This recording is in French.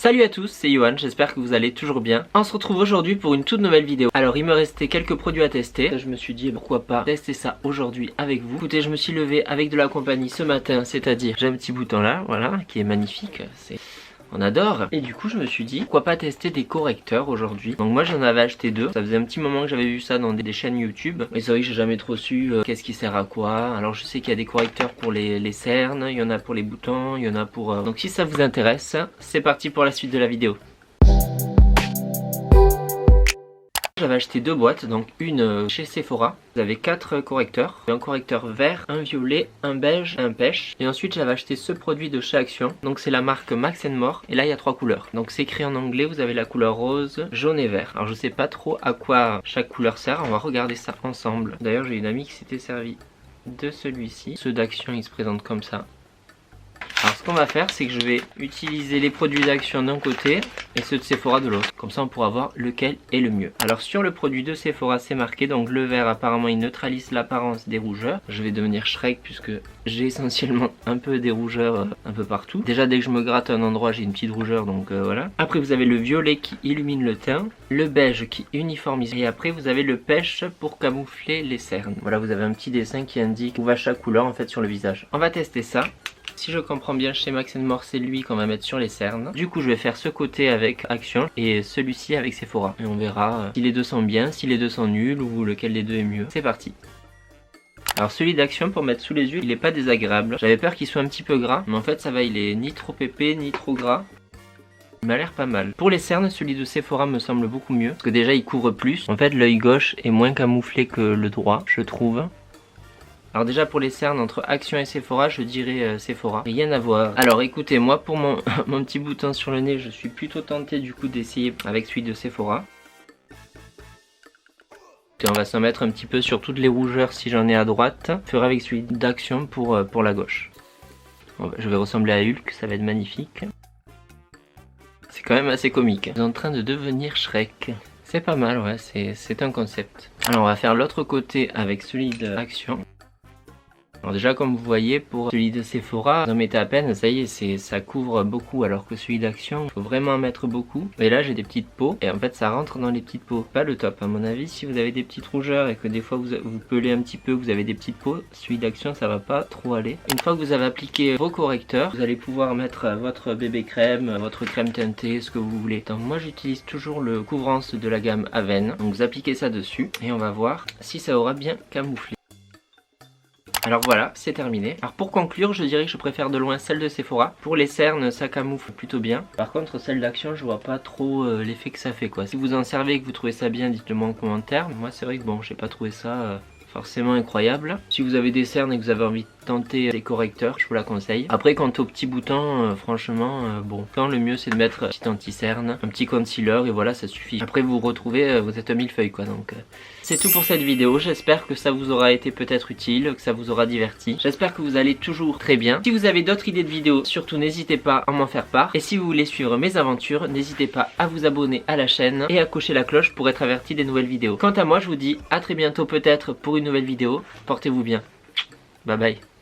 Salut à tous, c'est Yohan, j'espère que vous allez toujours bien. On se retrouve aujourd'hui pour une toute nouvelle vidéo. Alors il me restait quelques produits à tester. Je me suis dit pourquoi pas tester ça aujourd'hui avec vous. Écoutez, je me suis levé avec de la compagnie ce matin, c'est-à-dire j'ai un petit bouton là, voilà, qui est magnifique. On adore. Et du coup je me suis dit pourquoi pas tester des correcteurs aujourd'hui. Donc moi j'en avais acheté deux. Ça faisait un petit moment que j'avais vu ça dans des chaînes YouTube. Mais c'est vrai que j'ai jamais trop su qu'est-ce qui sert à quoi. Alors je sais qu'il y a des correcteurs pour les cernes, il y en a pour les boutons, il y en a pour... Donc si ça vous intéresse, c'est parti pour la suite de la vidéo. J'avais acheté deux boîtes, donc une chez Sephora. Vous avez 4 correcteurs, un correcteur vert, un violet, un beige, un pêche. Et ensuite j'avais acheté ce produit de chez Action, donc c'est la marque Max & More. Et là il y a 3 couleurs, donc c'est écrit en anglais, vous avez la couleur rose, jaune et vert. Alors je sais pas trop à quoi chaque couleur sert, on va regarder ça ensemble. D'ailleurs j'ai une amie qui s'était servi de celui-ci. Ceux d'Action ils se présentent comme ça. Alors ce qu'on va faire, c'est que je vais utiliser les produits d'Action d'un côté et ceux de Sephora de l'autre. Comme ça on pourra voir lequel est le mieux. Alors sur le produit de Sephora c'est marqué, donc le vert apparemment il neutralise l'apparence des rougeurs. Je vais devenir Shrek puisque j'ai essentiellement un peu des rougeurs un peu partout. Déjà dès que je me gratte un endroit j'ai une petite rougeur, donc voilà. Après vous avez le violet qui illumine le teint, le beige qui uniformise et après vous avez le pêche pour camoufler les cernes. Voilà, vous avez un petit dessin qui indique où va chaque couleur en fait sur le visage. On va tester ça. Si je comprends bien, chez Max & More, c'est lui qu'on va mettre sur les cernes. Du coup, je vais faire ce côté avec Action et celui-ci avec Sephora. Et on verra si les deux sont bien, si les deux sont nuls ou lequel des deux est mieux. C'est parti. Alors celui d'Action pour mettre sous les yeux, il est pas désagréable. J'avais peur qu'il soit un petit peu gras, mais en fait ça va, il est ni trop épais ni trop gras. Il m'a l'air pas mal. Pour les cernes, celui de Sephora me semble beaucoup mieux. Parce que déjà il couvre plus. En fait l'œil gauche est moins camouflé que le droit, je trouve. Alors déjà pour les cernes entre Action et Sephora, je dirais Sephora. Rien à voir. Alors écoutez, moi pour mon petit bouton sur le nez, je suis plutôt tenté du coup d'essayer avec celui de Sephora. Et on va s'en mettre un petit peu sur toutes les rougeurs si j'en ai à droite. Je ferai avec celui d'Action pour la gauche. Je vais ressembler à Hulk, ça va être magnifique. C'est quand même assez comique. Je suis en train de devenir Shrek. C'est pas mal, ouais, c'est un concept. Alors on va faire l'autre côté avec celui d'Action. Alors déjà comme vous voyez pour celui de Sephora, j'en mettais à peine, ça y est, ça couvre beaucoup alors que celui d'Action, il faut vraiment en mettre beaucoup. Et là j'ai des petites peaux et en fait ça rentre dans les petites peaux. Pas le top à mon avis, si vous avez des petites rougeurs et que des fois vous pelez un petit peu, vous avez des petites peaux, celui d'Action ça va pas trop aller. Une fois que vous avez appliqué vos correcteurs, vous allez pouvoir mettre votre bébé crème, votre crème teintée, ce que vous voulez. Donc moi j'utilise toujours le couvrance de la gamme Aven, donc vous appliquez ça dessus et on va voir si ça aura bien camouflé. Alors voilà, c'est terminé. Alors pour conclure, je dirais que je préfère de loin celle de Sephora. Pour les cernes, ça camoufle plutôt bien. Par contre, celle d'Action, je vois pas trop l'effet que ça fait quoi. Si vous en servez et que vous trouvez ça bien, dites-le moi en commentaire. Moi, c'est vrai que bon, j'ai pas trouvé ça forcément incroyable. Si vous avez des cernes et que vous avez envie de tenter des correcteurs, je vous la conseille. Après, quant aux petits boutons, franchement, bon, le mieux c'est de mettre un petit anti-cerne, un petit concealer et voilà, ça suffit. Après, vous retrouvez, vous êtes un millefeuille quoi, donc... C'est tout pour cette vidéo, j'espère que ça vous aura été peut-être utile, que ça vous aura diverti. J'espère que vous allez toujours très bien. Si vous avez d'autres idées de vidéos, surtout n'hésitez pas à m'en faire part. Et si vous voulez suivre mes aventures, n'hésitez pas à vous abonner à la chaîne et à cocher la cloche pour être averti des nouvelles vidéos. Quant à moi, je vous dis à très bientôt peut-être pour une nouvelle vidéo. Portez-vous bien. Bye bye.